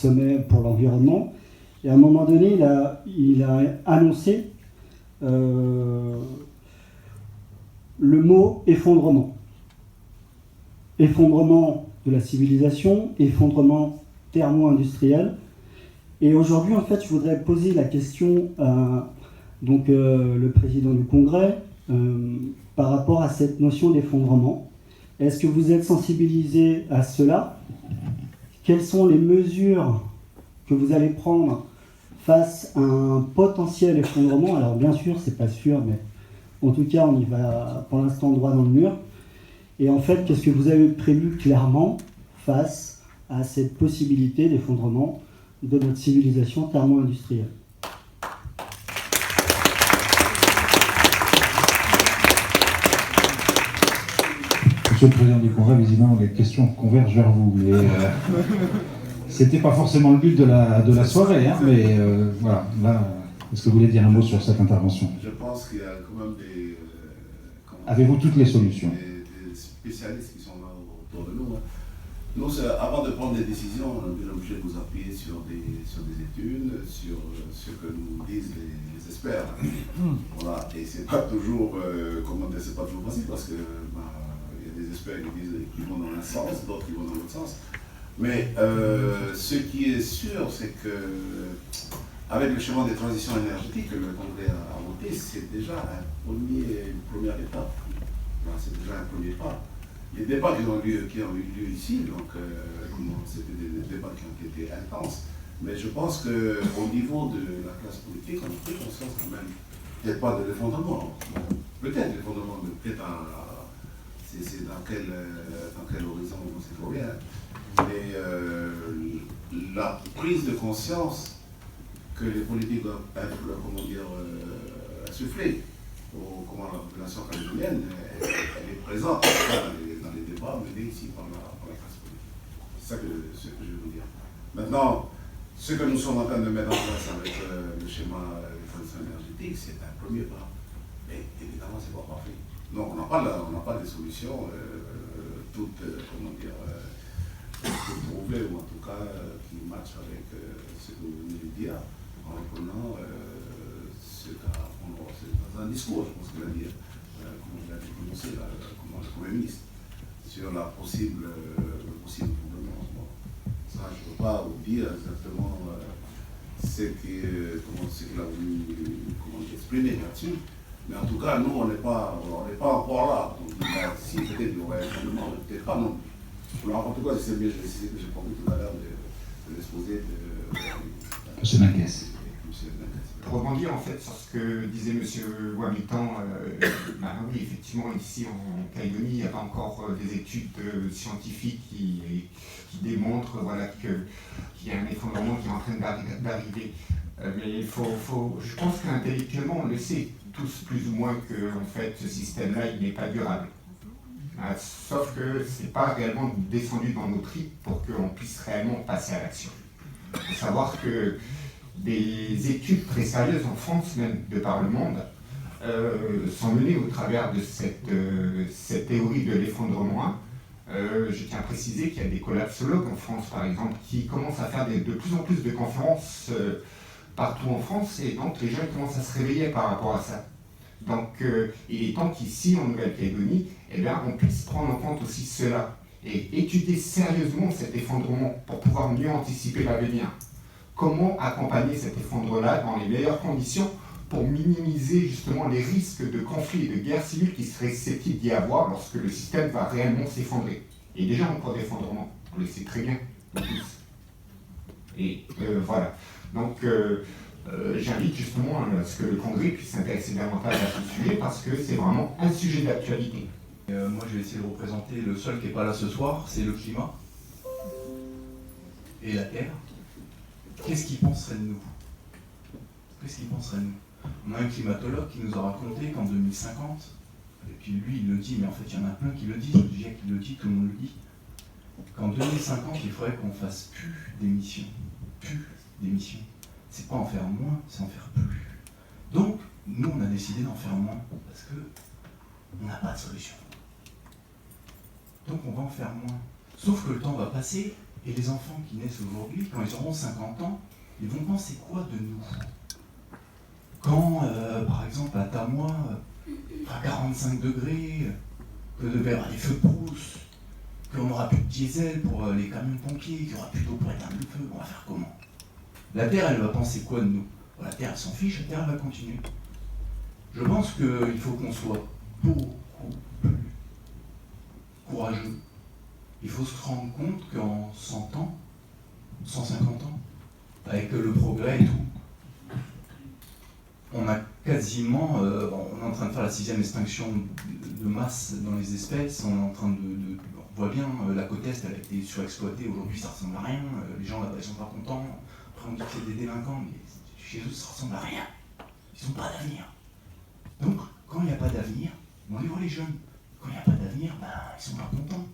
sommet pour l'environnement. Et à un moment donné, il a annoncé le mot effondrement. Effondrement de la civilisation, effondrement thermo-industriel. Et aujourd'hui, en fait, je voudrais poser la question à le président du Congrès par rapport à cette notion d'effondrement. Est-ce que vous êtes sensibilisé à cela? Quelles sont les mesures que vous allez prendre face à un potentiel effondrement? Alors bien sûr, c'est pas sûr, mais en tout cas, on y va pour l'instant droit dans le mur. Et en fait, qu'est-ce que vous avez prévu clairement face à cette possibilité d'effondrement de notre civilisation thermo-industrielle? Monsieur le Président du Congrès, visiblement les questions convergent vers vous. C'était pas forcément le but de la soirée, hein, mais voilà. Là, est-ce que vous voulez dire un mot sur cette intervention? Je pense qu'il y a quand même des... Avez-vous toutes les solutions? Des spécialistes qui sont là autour de nous. Nous, avant de prendre des décisions, on est bien obligé de nous appuyer sur des études, sur ce que nous disent les experts. Voilà. Et c'est pas toujours, c'est pas toujours facile parce que il y a des experts qui vont dans un sens, d'autres qui vont dans l'autre sens. Mais ce qui est sûr, c'est que avec le schéma des transitions énergétiques que le Congrès a voté, c'est déjà une première étape. C'est déjà un premier pas. Les débats qui ont eu lieu ici, c'était des débats qui ont été intenses, mais je pense qu'au niveau de la classe politique, on a pris conscience quand même, peut-être pas de l'effondrement, peut-être l'effondrement, mais peut-être c'est dans quel horizon, on ne sait pas bien, mais la prise de conscience que les politiques doivent insuffler à la population calédonienne, elle est présente dans les débats menés ici par la classe politique. C'est ça ce que je veux vous dire. Maintenant, ce que nous sommes en train de mettre en place avec le schéma de transition énergétique, c'est un premier pas. Mais évidemment, ce n'est pas parfait. Donc, on n'a pas des solutions toutes trouvées, ou en tout cas qui matchent avec ce que vous venez de dire, en reprenant dans un discours, je pense qu'il a dit, comme il a prononcé, le Premier ministre, sur le possible effondrement. Ça, je ne peux pas vous dire exactement ce qu'il a voulu exprimer là-dessus, mais en tout cas, nous, on n'est pas encore là. Donc, si peut-être il y aurait un effondrement, peut-être pas non. En tout cas, c'est bien, j'ai compris tout à l'heure de l'exposé de Monsieur Minguès. Pour rebondir en fait sur ce que disait M. Wamitan, oui, effectivement, ici en Calédonie, il n'y a pas encore des études scientifiques qui démontrent qu'il y a un effondrement qui est en train d'arriver. Mais je pense qu'intellectuellement, on le sait tous plus ou moins que en fait, ce système-là, il n'est pas durable. Sauf que ce n'est pas réellement descendu dans nos tripes pour qu'on puisse réellement passer à l'action. Il faut savoir que des études très sérieuses en France, même de par le monde, sont menées au travers de cette théorie de l'effondrement. Je tiens à préciser qu'il y a des collapsologues en France, par exemple, qui commencent à faire de plus en plus de conférences partout en France, et donc les gens commencent à se réveiller par rapport à ça. Donc il est temps qu'ici, en Nouvelle-Calédonie, on puisse prendre en compte aussi cela, et étudier sérieusement cet effondrement pour pouvoir mieux anticiper l'avenir. Comment accompagner cet effondrement-là dans les meilleures conditions pour minimiser justement les risques de conflits et de guerre civile qui seraient susceptibles d'y avoir lorsque le système va réellement s'effondrer. Et déjà en cours d'effondrement, on le sait très bien, tous. Et voilà. Donc j'invite justement à ce que le Congrès puisse s'intéresser davantage à ce sujet parce que c'est vraiment un sujet d'actualité. Moi je vais essayer de représenter le seul qui n'est pas là ce soir, c'est le climat et la Terre. Qu'est-ce qu'il penserait de nous? Qu'est-ce qu'il penserait de nous? On a un climatologue qui nous a raconté qu'en 2050, et puis lui il le dit, mais en fait il y en a plein qui le disent, le GIEC qui le dit, tout le monde le dit, qu'en 2050 il faudrait qu'on fasse plus d'émissions. Plus d'émissions. C'est pas en faire moins, c'est en faire plus. Donc, nous on a décidé d'en faire moins, parce que on n'a pas de solution. Donc on va en faire moins. Sauf que le temps va passer, Et les enfants qui naissent aujourd'hui, quand ils auront 50 ans, ils vont penser quoi de nous? Quand, par exemple, à Tamois, à 45 degrés, que devait y avoir des feux de brousse, qu'on n'aura plus de diesel pour les camions de pompiers, qu'il n'y aura plus d'eau pour éteindre le feu, on va faire comment? La Terre, elle va penser quoi de nous? La Terre, elle s'en fiche, la Terre, elle va continuer. Je pense qu'il faut qu'on soit beaucoup plus courageux. Il faut se rendre compte qu'en 100 ans, 150 ans, avec le progrès et tout, on a quasiment, on est en train de faire la 6e extinction de masse dans les espèces, on est en train on voit bien, la côte Est, elle a été surexploitée, aujourd'hui ça ressemble à rien, les gens là-bas ils sont pas contents, après on dit que c'est des délinquants, mais chez eux ça ressemble à rien, ils n'ont pas d'avenir. Donc, quand il n'y a pas d'avenir, on les voit les jeunes, quand il n'y a pas d'avenir, ben, ils sont pas contents,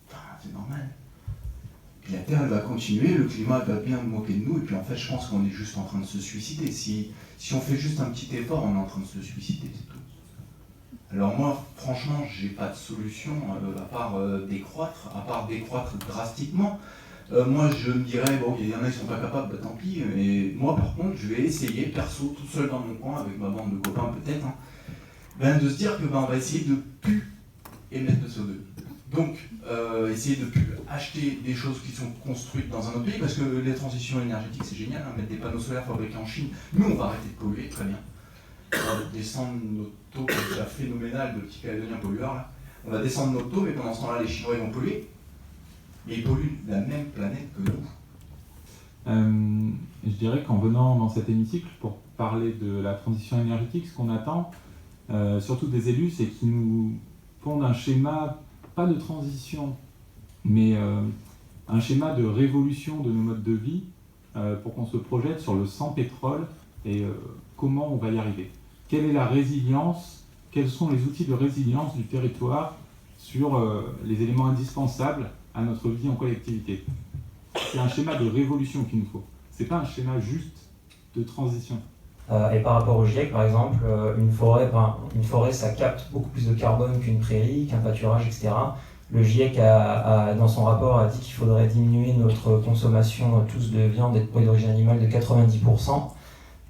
enfin, c'est normal. Puis la Terre, elle va continuer, le climat va bien moquer de nous, et puis en fait, je pense qu'on est juste en train de se suicider. Si on fait juste un petit effort, on est en train de se suicider, c'est tout. Alors moi, franchement, j'ai pas de solution à part décroître drastiquement. Moi, je me dirais, bon, il y en a qui sont pas capables, bah, tant pis. Et moi, par contre, je vais essayer, perso, tout seul dans mon coin, avec ma bande de copains peut-être, hein, ben, de se dire que on va essayer de plus émettre de CO2. Donc, essayer de plus acheter des choses qui sont construites dans un autre pays, parce que les transitions énergétiques, c'est génial, hein, mettre des panneaux solaires fabriqués en Chine. Nous, on va arrêter de polluer, très bien. On va descendre notre taux, c'est déjà phénoménal de petits Calédoniens pollueurs, là. On va descendre notre taux, mais pendant ce temps-là, les Chinois, ils vont polluer. Mais ils polluent la même planète que nous. Je dirais qu'en venant dans cet hémicycle pour parler de la transition énergétique, ce qu'on attend, surtout des élus, c'est qu'ils nous pondent un schéma, pas de transition, mais un schéma de révolution de nos modes de vie pour qu'on se projette sur le sans pétrole et comment on va y arriver. Quelle est la résilience? Quels sont les outils de résilience du territoire sur les éléments indispensables à notre vie en collectivité? C'est un schéma de révolution qu'il nous faut. C'est pas un schéma juste de transition. Et par rapport au GIEC, par exemple, une forêt, ça capte beaucoup plus de carbone qu'une prairie, qu'un pâturage, etc. Le GIEC, dans son rapport, a dit qu'il faudrait diminuer notre consommation tous de viande et de produits d'origine animale de 90%.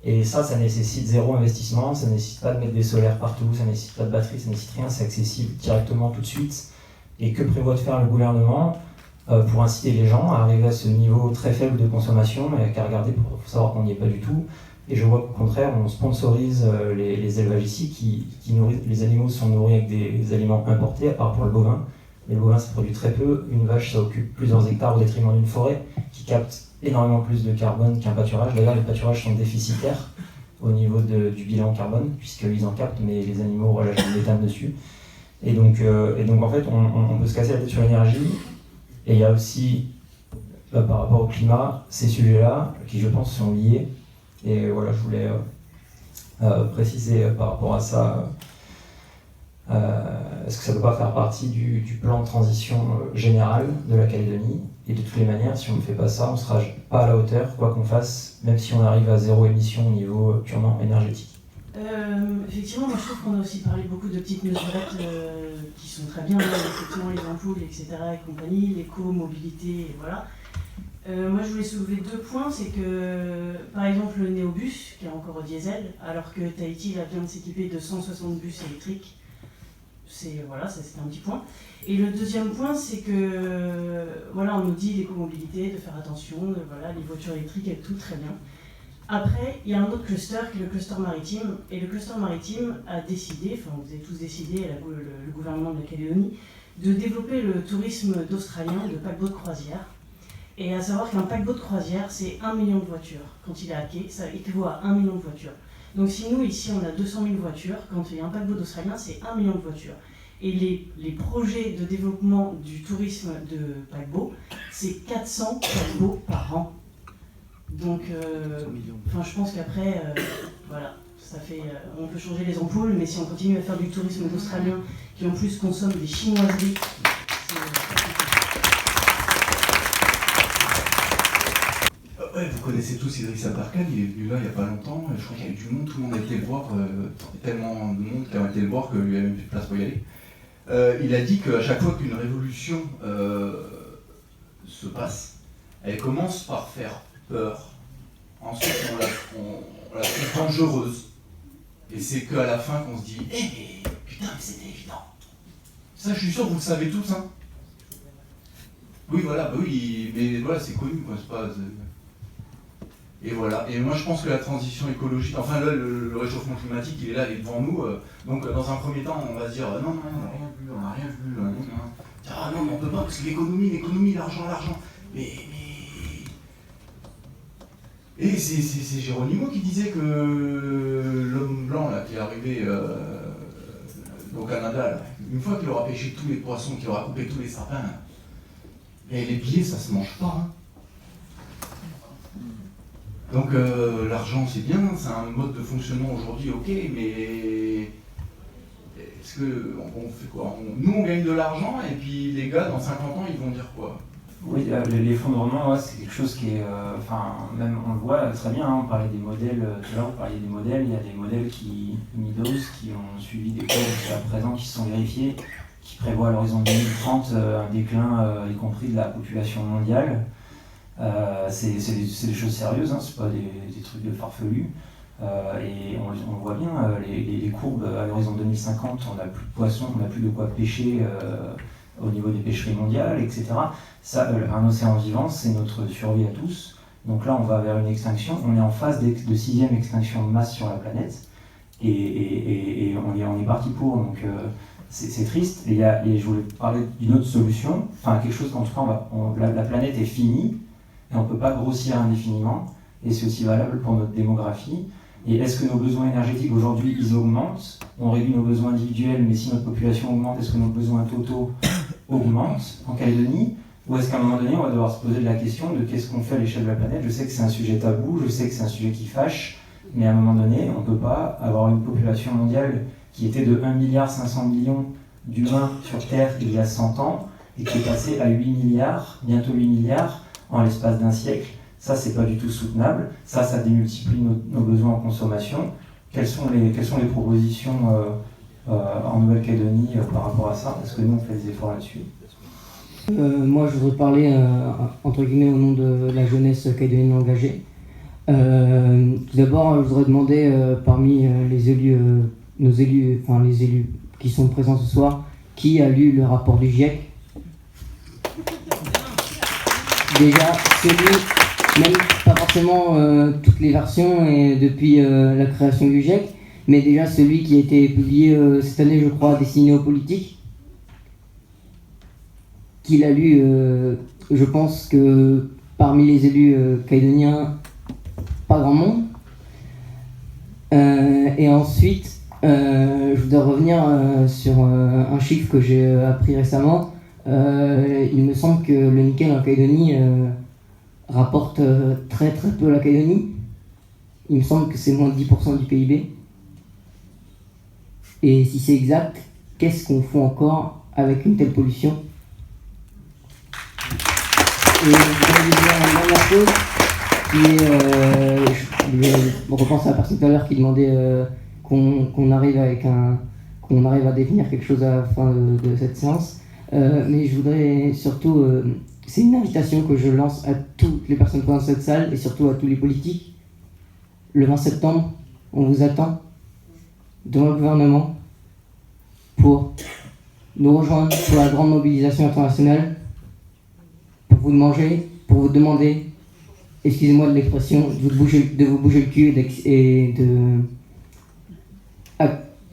Et ça nécessite zéro investissement, ça ne nécessite pas de mettre des solaires partout, ça ne nécessite pas de batterie, ça ne nécessite rien, c'est accessible directement tout de suite. Et que prévoit de faire le gouvernement pour inciter les gens à arriver à ce niveau très faible de consommation, mais qu'à regarder pour savoir qu'on n'y est pas du tout. Et je vois qu'au contraire, on sponsorise les élevages ici qui nourrissent, les animaux sont nourris avec des aliments importés, à part pour le bovin. Mais le bovin, ça produit très peu. Une vache, ça occupe plusieurs hectares au détriment d'une forêt qui capte énormément plus de carbone qu'un pâturage. D'ailleurs, les pâturages sont déficitaires au niveau du bilan carbone, puisqu'ils en captent, mais les animaux relâchent du méthane dessus. Et donc en fait, on peut se casser la tête sur l'énergie. Et il y a aussi, par rapport au climat, ces sujets-là, qui je pense sont liés. Et voilà, je voulais préciser par rapport à ça, est-ce que ça ne peut pas faire partie du plan de transition général de la Calédonie? Et de toutes les manières, si on ne fait pas ça, on ne sera pas à la hauteur, quoi qu'on fasse, même si on arrive à zéro émission au niveau purement énergétique. Effectivement, moi je trouve qu'on a aussi parlé beaucoup de petites mesurettes qui sont très bien, effectivement les ampoules, etc. et compagnie, l'éco-mobilité, et voilà. Moi je voulais soulever 2 points, c'est que par exemple le Néobus, qui est encore au diesel, alors que Tahiti là, vient de s'équiper de 160 bus électriques, voilà, ça c'est un petit point. Et le deuxième point, c'est que voilà, on nous dit l'éco-mobilité, de faire attention, voilà, les voitures électriques et tout, très bien. Après, il y a un autre cluster qui est le cluster maritime, et le cluster maritime a décidé, enfin vous avez tous décidé, le gouvernement de la Calédonie, de développer le tourisme d'Australiens, de paquebot de croisière. Et à savoir qu'un paquebot de croisière, c'est 1 million de voitures. Quand il est à quai, ça équivaut à 1 million de voitures. Donc si nous, ici, on a 200 000 voitures, quand il y a un paquebot d'Australiens, c'est 1 million de voitures. Et les projets de développement du tourisme de paquebot, c'est 400 paquebots par an. Donc, je pense qu'après, voilà, ça fait, on peut changer les ampoules, mais si on continue à faire du tourisme d'Australiens, qui en plus consomment des chinoiseries, Vous connaissez tous Idriss Aberkane, il est venu là il n'y a pas longtemps, je crois qu'il y a eu du monde, tout le monde a été le voir, tellement de monde qui a été le voir qu'il n'y avait même plus de place pour y aller. Il a dit qu'à chaque fois qu'une révolution se passe, elle commence par faire peur. Ensuite, on la trouve dangereuse. Et c'est qu'à la fin qu'on se dit « Eh mais putain, mais c'était évident !» Ça, je suis sûr que vous le savez tous, hein. Oui, voilà, bah oui, mais voilà, c'est connu, quoi, c'est pas... Et voilà, et moi je pense que la transition écologique, enfin là, le réchauffement climatique, il est là, il est devant nous, donc dans un premier temps, on va se dire « Non, on n'a rien vu, ah non, mais on peut pas, parce que l'économie, l'argent, mais... Et c'est Geronimo qui disait que l'homme blanc là, qui est arrivé au Canada, là, une fois qu'il aura pêché tous les poissons, qu'il aura coupé tous les sapins, et les billets ça se mange pas. Hein. Donc l'argent c'est bien, c'est un mode de fonctionnement aujourd'hui, ok, mais est-ce que on fait quoi? Nous on gagne de l'argent et puis les gars dans 50 ans ils vont dire quoi? Oui, l'effondrement, ouais, c'est quelque chose qui est... même on le voit très bien, hein, on parlait des modèles, tout à l'heure vous parliez des modèles, il y a des modèles Meadows qui ont suivi des cours jusqu'à présent, qui se sont vérifiés, qui prévoient à l'horizon 2030 un déclin, y compris de la population mondiale. C'est des choses sérieuses, hein, c'est pas des trucs de farfelus. Et on voit bien, les courbes à l'horizon 2050, on n'a plus de poissons, on n'a plus de quoi pêcher au niveau des pêcheries mondiales, etc. Ça, un océan vivant, c'est notre survie à tous. Donc là, on va vers une extinction. On est en phase de 6e extinction de masse sur la planète. Et on est parti pour. Donc c'est triste. Et je voulais parler d'une autre solution. Enfin, quelque chose qu'en tout cas, la planète est finie. Et on ne peut pas grossir indéfiniment. Et c'est aussi valable pour notre démographie. Et est-ce que nos besoins énergétiques aujourd'hui, ils augmentent? On réduit nos besoins individuels, mais si notre population augmente, est-ce que nos besoins totaux augmentent en Calédonie? Ou est-ce qu'à un moment donné, on va devoir se poser la question de qu'est-ce qu'on fait à l'échelle de la planète? Je sais que c'est un sujet tabou, je sais que c'est un sujet qui fâche, mais à un moment donné, on ne peut pas avoir une population mondiale qui était de 1,5 milliard d'humains sur Terre il y a 100 ans, et qui est passée à 8 milliards, bientôt 8 milliards, en l'espace d'un siècle. Ça, c'est pas du tout soutenable. Ça démultiplie nos besoins en consommation. Quelles sont les propositions en Nouvelle-Calédonie par rapport à ça? Est-ce que nous, on fait des efforts là-dessus? Moi, je voudrais parler, entre guillemets, au nom de la jeunesse calédonienne engagée. Tout d'abord, je voudrais demander, parmi les élus, les élus qui sont présents ce soir, qui a lu le rapport du GIEC? Déjà, celui, même pas forcément toutes les versions et depuis la création du GIEC, mais déjà celui qui a été publié cette année, je crois, destiné aux politiques. Qu'il a lu, je pense que parmi les élus calédoniens, pas grand monde. Et ensuite, je voudrais revenir sur un chiffre que j'ai appris récemment. Il me semble que le nickel en Calédonie rapporte très très peu à la Calédonie. Il me semble que c'est moins de 10% du PIB. Et si c'est exact, qu'est-ce qu'on fait encore avec une telle pollution? Et je voudrais vous dire une dernière chose qui est, je repense à la personne tout à l'heure qui demandait qu'on arrive à définir quelque chose à la fin de cette séance. Mais je voudrais surtout, c'est une invitation que je lance à toutes les personnes présentes dans cette salle et surtout à tous les politiques. Le 20 septembre, on vous attend devant le gouvernement pour nous rejoindre pour la grande mobilisation internationale, pour vous demander, pour vous demander, excusez-moi de l'expression, de vous bouger le cul et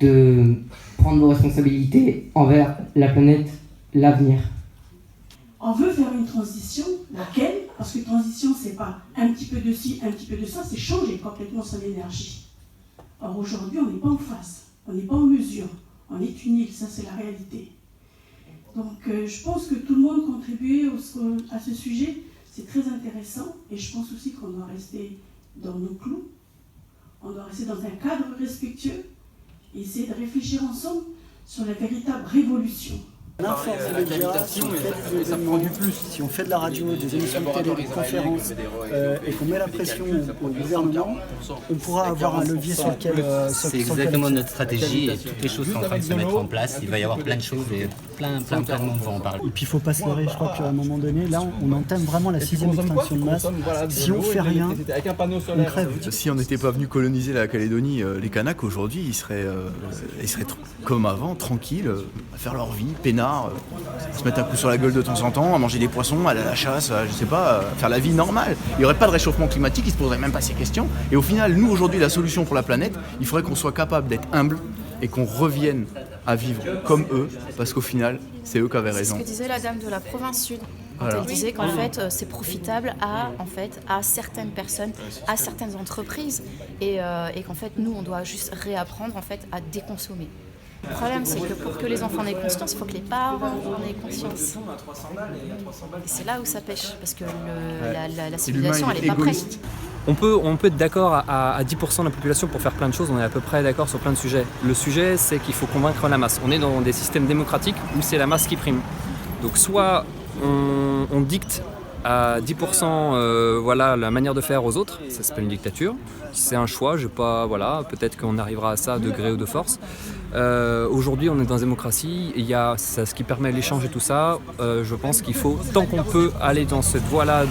de prendre vos responsabilités envers la planète, l'avenir. On veut faire une transition, laquelle? Parce que transition, c'est pas un petit peu de ci, un petit peu de ça, c'est changer complètement son énergie. Or aujourd'hui, on n'est pas en face, on n'est pas en mesure, on est une île, ça c'est la réalité. Donc je pense que tout le monde contribue à ce sujet, c'est très intéressant, et je pense aussi qu'on doit rester dans nos clous, on doit rester dans un cadre respectueux, et essayer de réfléchir ensemble sur la véritable révolution. La cavitation, ça prend du plus. Si on fait de la radio, des émissions de télé, des conférences, et qu'on met la pression au gouvernement, on pourra avoir un levier sur lequel... C'est exactement notre stratégie et toutes les choses sont en train de se mettre en place. Il va y avoir plein de choses. plein de monde va en parler. Et puis il faut pas se leurrer, je crois qu'à un moment donné, là on entame vraiment la 6e extinction de masse. Si on fait rien, on crève. Si on n'était pas venu coloniser la Calédonie, les Kanaks aujourd'hui, ils seraient comme avant, tranquilles, à faire leur vie, peinards, se mettre un coup sur la gueule de temps en temps, à manger des poissons, aller à la chasse, je sais pas, faire la vie normale. Il n'y aurait pas de réchauffement climatique, ils se poseraient même pas ces questions. Et au final, nous aujourd'hui, la solution pour la planète, il faudrait qu'on soit capable d'être humble et qu'on revienne à vivre comme eux, parce qu'au final, c'est eux qui avaient raison. C'est ce que disait la dame de la province sud. Voilà. Elle disait qu'en fait, c'est profitable à certaines personnes, à certaines entreprises, et qu'en fait, nous, on doit juste réapprendre en fait à déconsommer. Le problème, c'est que pour que les enfants en aient conscience, il faut que les parents en aient conscience. Et c'est là où ça pêche, parce que la civilisation, elle n'est pas prête. On peut être d'accord à 10% de la population pour faire plein de choses, on est à peu près d'accord sur plein de sujets. Le sujet, c'est qu'il faut convaincre la masse. On est dans des systèmes démocratiques où c'est la masse qui prime. Donc soit on dicte à 10% voilà, la manière de faire aux autres, ça s'appelle une dictature. C'est un choix, peut-être qu'on arrivera à ça à degré ou de force. Aujourd'hui, on est dans la démocratie, il y a ce qui permet l'échange et tout ça. Je pense qu'il faut, tant qu'on peut aller dans cette voie-là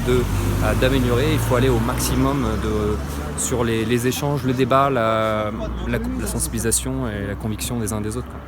d'améliorer, il faut aller au maximum sur les échanges, le débat, la sensibilisation et la conviction des uns des autres, quoi.